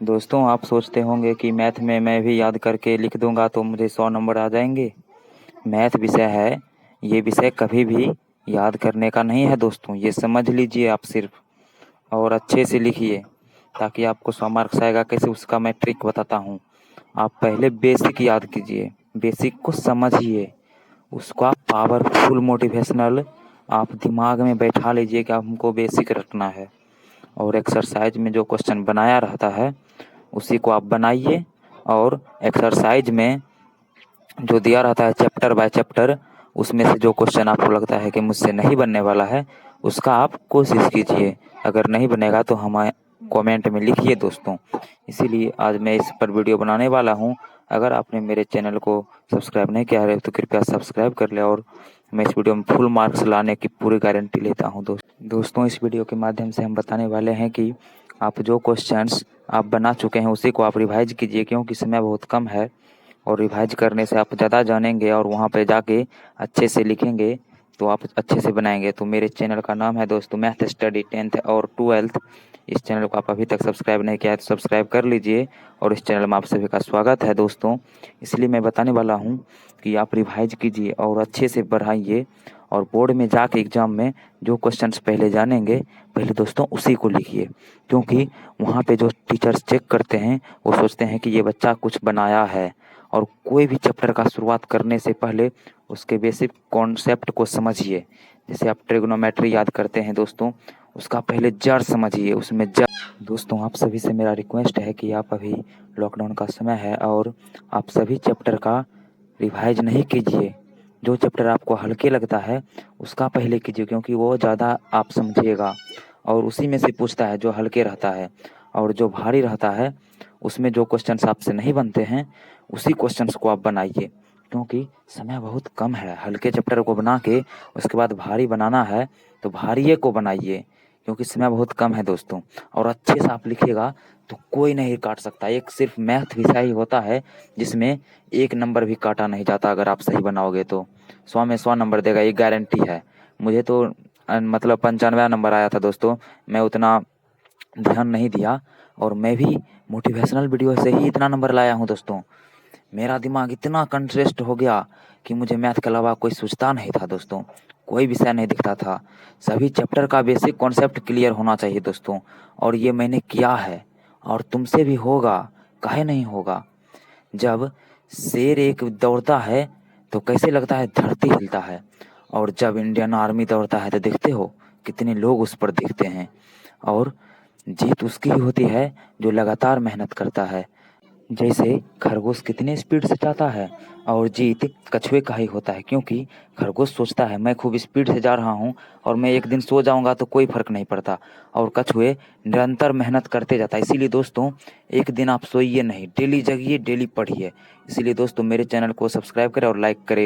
दोस्तों, आप सोचते होंगे कि मैथ में मैं भी याद करके लिख दूंगा तो मुझे 100 नंबर आ जाएंगे। मैथ विषय है, ये विषय कभी भी याद करने का नहीं है दोस्तों। ये समझ लीजिए आप सिर्फ, और अच्छे से लिखिए ताकि आपको 100 मार्क्स आएगा। कैसे उसका मैं ट्रिक बताता हूँ। आप पहले बेसिक याद कीजिए, बेसिक को समझिए, उसको आप पावरफुल मोटिवेशनल आप दिमाग में बैठा लीजिए कि हमको बेसिक रटना है। और एक्सरसाइज में जो क्वेश्चन बनाया रहता है उसी को आप बनाइए। और एक्सरसाइज में जो दिया रहता है चैप्टर बाय चैप्टर, उसमें से जो क्वेश्चन आपको लगता है कि मुझसे नहीं बनने वाला है उसका आप कोशिश कीजिए। अगर नहीं बनेगा तो हमें कमेंट में लिखिए दोस्तों। इसीलिए आज मैं इस पर वीडियो बनाने वाला हूँ। अगर आपने मेरे चैनल को सब्सक्राइब नहीं किया है तो कृपया सब्सक्राइब कर ले। और मैं इस वीडियो में फुल मार्क्स लाने की पूरी गारंटी लेता हूँ दोस्तों। इस वीडियो के माध्यम से हम बताने वाले हैं कि आप जो क्वेश्चंस आप बना चुके हैं उसी को आप रिवाइज कीजिए, क्योंकि समय बहुत कम है। और रिवाइज करने से आप ज़्यादा जानेंगे और वहाँ पे जाके अच्छे से लिखेंगे तो आप अच्छे से बनाएंगे। तो मेरे चैनल का नाम है दोस्तों मैथ स्टडी 10th और 12th। इस चैनल को आप अभी तक सब्सक्राइब नहीं किया है तो सब्सक्राइब कर लीजिए। और इस चैनल में आप सभी का स्वागत है दोस्तों। इसलिए मैं बताने वाला हूँ कि आप रिवाइज कीजिए और अच्छे से पढ़ाइए। और बोर्ड में जाके एग्ज़ाम में जो क्वेश्चंस पहले जानेंगे पहले दोस्तों उसी को लिखिए, क्योंकि वहाँ पे जो टीचर्स चेक करते हैं वो सोचते हैं कि ये बच्चा कुछ बनाया है। और कोई भी चैप्टर का शुरुआत करने से पहले उसके बेसिक कॉन्सेप्ट को समझिए। जैसे आप ट्रिग्नोमेट्री याद करते हैं दोस्तों, उसका पहले जड़ समझिए, उसमें जड़। दोस्तों, आप सभी से मेरा रिक्वेस्ट है कि आप अभी लॉकडाउन का समय है और आप सभी चैप्टर का रिवाइज नहीं कीजिए। जो चैप्टर आपको हल्के लगता है उसका पहले कीजिए, क्योंकि वो ज़्यादा आप समझिएगा। और उसी में से पूछता है जो हल्के रहता है। और जो भारी रहता है उसमें जो क्वेश्चंस आपसे नहीं बनते हैं उसी क्वेश्चंस को आप बनाइए, क्योंकि समय बहुत कम है। हल्के चैप्टर को बना के उसके बाद भारी बनाना है तो भारी को बनाइए, क्योंकि समय बहुत कम है दोस्तों। और अच्छे से आप लिखिएगा तो कोई नहीं काट सकता। एक सिर्फ मैथ विषय ही होता है जिसमें एक नंबर भी काटा नहीं जाता। अगर आप सही बनाओगे तो 100 में 100 नंबर देगा, ये गारंटी है। मुझे तो मतलब 95 नंबर आया था दोस्तों। मैं उतना ध्यान नहीं दिया और मैं भी मोटिवेशनल वीडियो से ही इतना नंबर लाया हूँ दोस्तों। मेरा दिमाग इतना कंट्रेस्ट हो गया कि मुझे मैथ के अलावा कोई सोचता नहीं था दोस्तों। कोई विषय नहीं दिखता था। सभी चैप्टर का बेसिक कॉन्सेप्ट क्लियर होना चाहिए दोस्तों। और ये मैंने किया है और तुमसे भी होगा, काहे नहीं होगा। जब शेर एक दौड़ता है तो कैसे लगता है धरती हिलता है। और जब इंडियन आर्मी दौड़ता है तो देखते हो कितने लोग उस पर देखते हैं। और जीत उसकी ही होती है जो लगातार मेहनत करता है। जैसे खरगोश कितने स्पीड से जाता है और जीत कछुए का ही होता है, क्योंकि खरगोश सोचता है मैं खूब स्पीड से जा रहा हूँ और मैं एक दिन सो जाऊँगा तो कोई फर्क नहीं पड़ता। और कछुए निरंतर मेहनत करते जाता है। इसीलिए दोस्तों एक दिन आप सोइए नहीं, डेली जगिए, डेली पढ़िए। इसीलिए दोस्तों मेरे चैनल को सब्सक्राइब करें और लाइक करें।